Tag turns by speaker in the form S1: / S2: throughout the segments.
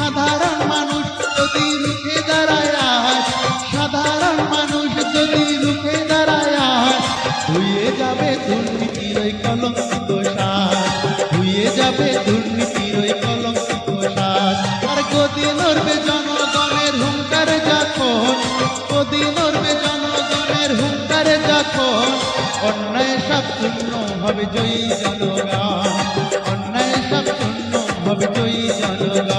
S1: সাধারণ মানুষ যদি রুখে দাঁড়ায় আজ, সাধারণ মানুষ যদি রুখে দাঁড়ায় আজ, ধুয়ে যাবে দুর্নীতির ওই কলঙ্কিত শ্বাস, ধুয়ে যাবে দুর্নীতির ওই কলঙ্কিত শ্বাস। আর গদি নড়বে জনগণের হুঙ্কারে যখন, গদি নড়বে জনগণের হুঙ্কারে যখন, অন্যায় সব শূন্য হবে জয়ী জনগণ, অন্যায় সব শূন্য হবে জয়ী জনগণ।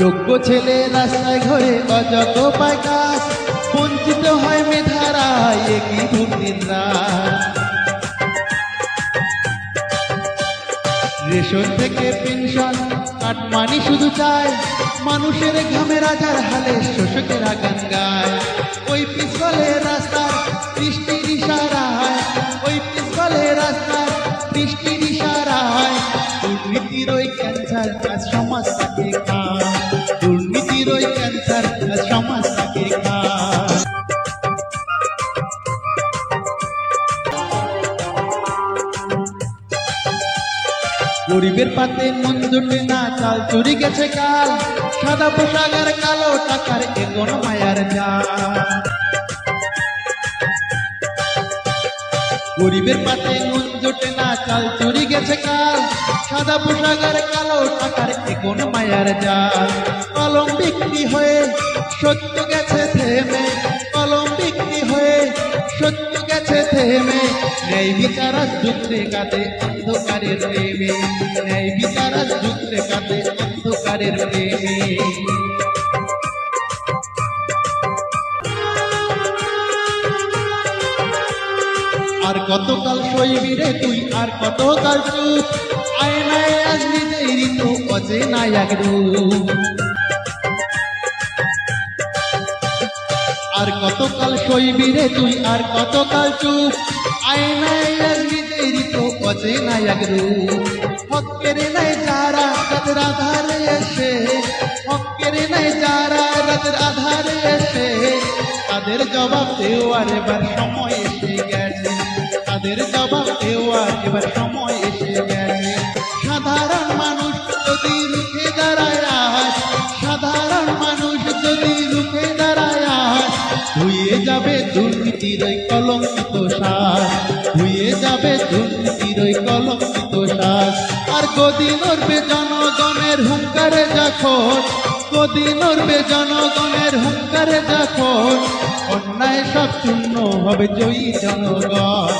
S1: যোগ্য ছেলে রাস্তায় ঘরে অযোগ্য পায় কাজ, বঞ্চিত হয় মেধারা একই দুর্নীতির রাত। রেশন থেকে পেনশন কাটমানি শুধু চায়, মানুষের ঘামের আধার হালে শোষকেরা গান গায়। ওই পিছলে রাস্তার বৃষ্টির ইশারায়, ওই পিছলে রাস্তার বৃষ্টির ইশারায়, দুর্নীতির ওই ক্যান্সার আজ সমাজটাকে খায়, দুর্নীতির ওই ক্যান্সার আজ সমাজটাকে খায়। গরিবের পাতে মন জুটে না, চাল চুরি গেছে কাল, সাদা পোশাক আর কালো টাকার এখন মায়ার জাল। গরিবের পাতে মন জুটে না, চাল চুরি গেছে কাল, সাদা পোশাক আর কালো টাকার এখন মায়ার জাল। কলম বিক্রি হয়ে সত্য গেছে থেমে, কলম বিক্রি হয়ে সত্য গেছে থেমে, ন্যায় বিচার আজ যুদ্ধে কাঁদে অন্ধকারের প্রেমে, ন্যায় বিচার আজ যুদ্ধে কাঁদে অন্ধকারের প্রেমে। আর কতকাল সইবি রে তুই, আর কতকাল চুপ, আয়নায় আজ নিজেরই তো অচেনা এক রূপ। আর কতকাল সইবি রে তুই, আর কতকাল চুপ, আয়নায় আজ নিজেরই তো অচেনা এক রূপ। হকের নাই যারা রাতের আধারে এসে, হকের নাই যারা রাতের আধারে এসে, তাদের জবাব দেওয়ার এবার সময় এসে গেছে, তাদের জবাব দেওয়ার এবার সময় এসে গেছে। সাধারণ মানুষ যদি রুখে দাঁড়ায় আজ, সাধারণ মানুষ যদি রুখে দাঁড়ায় আজ, ধুয়ে যাবে দুর্নীতির ওই কলঙ্কিত শ্বাস, ধুয়ে যাবে দুর্নীতির ওই কলঙ্কিত শ্বাস। আর গদি নড়বে জনগণের হুঙ্কারে যখন, গদি নড়বে জনগণের হুঙ্কারে যখন, অন্যায় সব শূন্য হবে জয়ী জনগণ,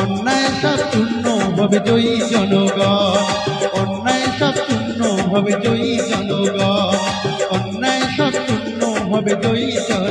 S1: অন্যায় সব শূন্য হবে জয়ী জনগণ, অন্যায় সব শূন্য হবে জয়ী জনগণ, অন্যায় সব শূন্য হবে জয়ী জনগণ।